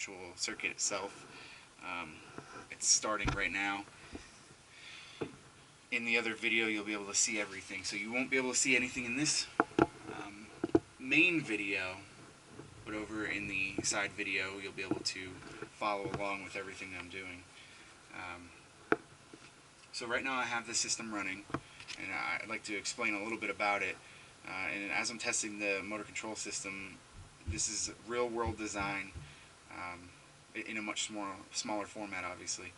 actual circuit itself. It's starting right now. In the other video, you'll be able to see everything. So you won't be able to see anything in this main video, but over in the side video, you'll be able to follow along with everything I'm doing. So right now I have the system running, and I'd like to explain a little bit about it. And as I'm testing the motor control system, this is real-world design in a much smaller format, obviously.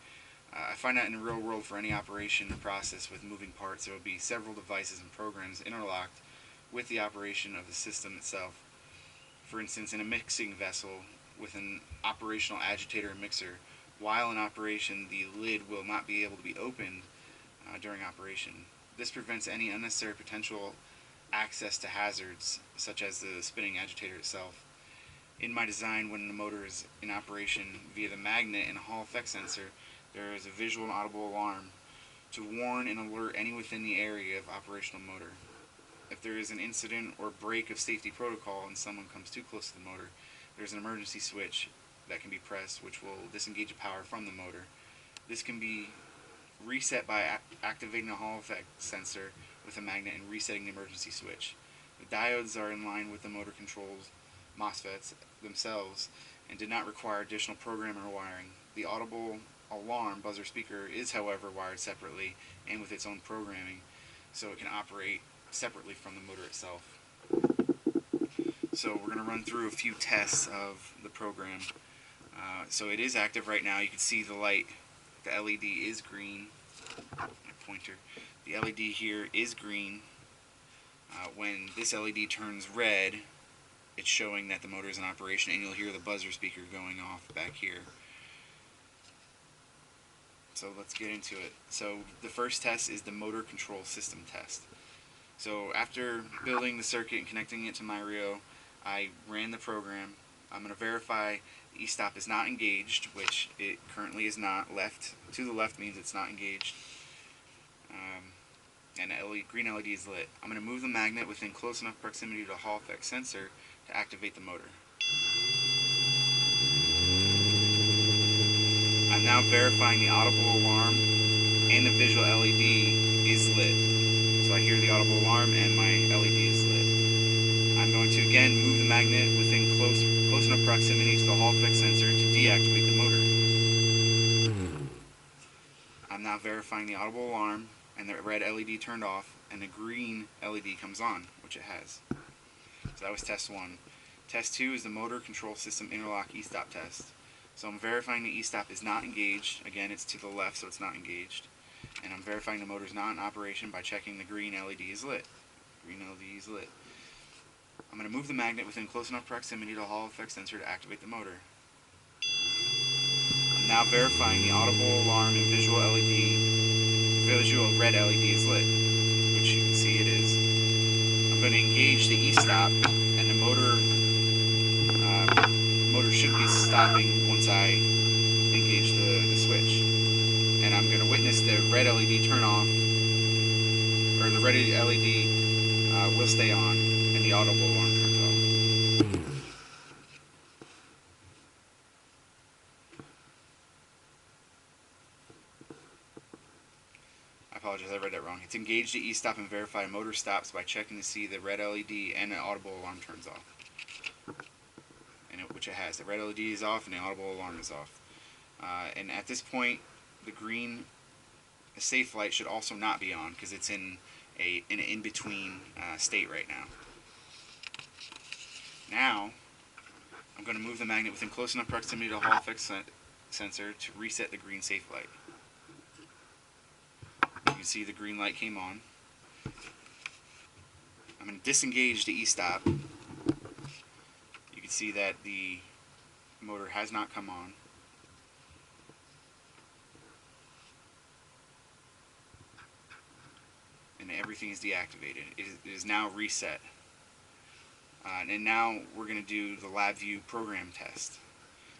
I find that in the real world, for any operation or process with moving parts, there will be several devices and programs interlocked with the operation of the system itself. For instance, in a mixing vessel with an operational agitator and mixer, while in operation, the lid will not be able to be opened during operation. This prevents any unnecessary potential access to hazards, such as the spinning agitator itself. In my design, when the motor is in operation via the magnet and Hall effect sensor, there is a visual and audible alarm to warn and alert any within the area of operational motor. If there is an incident or break of safety protocol and someone comes too close to the motor, there is an emergency switch that can be pressed, which will disengage the power from the motor. This can be reset by activating the Hall effect sensor with a magnet and resetting the emergency switch. The diodes are in line with the motor controls MOSFETs themselves and did not require additional program or wiring. The audible alarm buzzer speaker is, however, wired separately and with its own programming, so it can operate separately from the motor itself. So we're going to run through a few tests of the program. So it is active right now. You can see the light. The LED is green. My pointer. The LED here is green. When this LED turns red, it's showing that the motor is in operation, and you'll hear the buzzer speaker going off back here. So let's get into it. So the first test is the motor control system test. So after building the circuit and connecting it to my Rio, I ran the program. I'm going to verify the e-stop is not engaged, which it currently is not. Left to the left means it's not engaged. And the green LED is lit. I'm going to move the magnet within close enough proximity to the Hall effect sensor to activate the motor. I'm now verifying the audible alarm and the visual LED is lit. So I hear the audible alarm and my LED is lit. I'm going to again move the magnet within close enough proximity to the Hall effect sensor to deactivate the motor. I'm now verifying the audible alarm and the red LED turned off and the green LED comes on, which it has. So that was test 1. Test 2 is the motor control system interlock e-stop test. So I'm verifying the e-stop is not engaged. Again, it's to the left, so it's not engaged. And I'm verifying the motor is not in operation by checking the green LED is lit. Green LED is lit. I'm going to move the magnet within close enough proximity to the Hall effect sensor to activate the motor. I'm now verifying the audible alarm and visual red LED is lit, which you can see it is. I'm going to engage the e-stop, and the motor should be stopping once I engage the switch. And I'm going to witness the red LED turn off, or the red LED will stay on, and the audible alarm turns off. I apologize, I read that wrong. It's engage the e-stop and verify motor stops by checking to see the red LED and the audible alarm turns off. Which it has. The red LED is off and the audible alarm is off. And at this point, the safe light should also not be on because it's in an in-between state right now. Now, I'm going to move the magnet within close enough proximity to the Hall effect sensor to reset the green safe light. You can see the green light came on. I'm going to disengage the e-stop. You can see that the motor has not come on. And everything is deactivated. It is now reset. And now we're going to do the LabVIEW program test.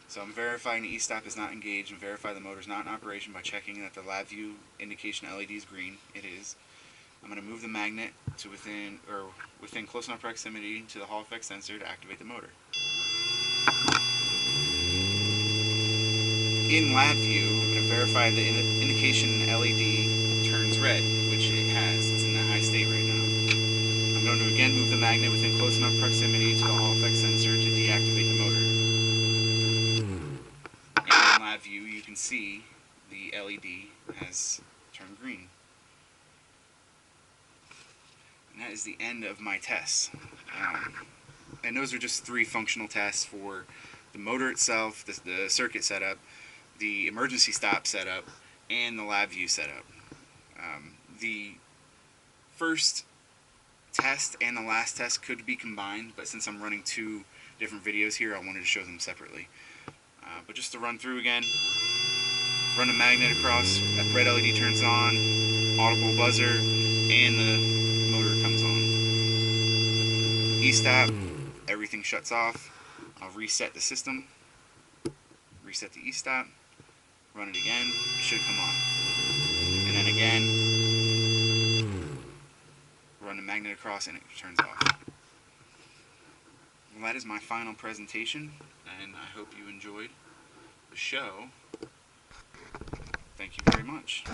So I'm verifying the e-stop is not engaged and verify the motor is not in operation by checking that the LabVIEW indication LED is green. It is. I'm going to move the magnet to within close enough proximity to the Hall effect sensor to activate the motor. In LabVIEW, I'm going to verify the indication LED turns red, which it has. It's in the high state right now. I'm going to again move the magnet within close enough proximity to the Hall effect sensor to deactivate the motor. And in LabVIEW, you can see the LED has turned green. And that is the end of my tests. And those are just 3 functional tests for the motor itself, the circuit setup, the emergency stop setup, and the LabVIEW setup. The first test and the last test could be combined, but since I'm running 2 different videos here, I wanted to show them separately. But just to run through again, run a magnet across, that red LED turns on, audible buzzer, and the motor comes on. E-stop, everything shuts off. I'll reset the system, reset the e-stop, run it again, it should come on. And then again, run the magnet across and it turns off. Well, that is my final presentation, and I hope you enjoyed the show. Thank you very much.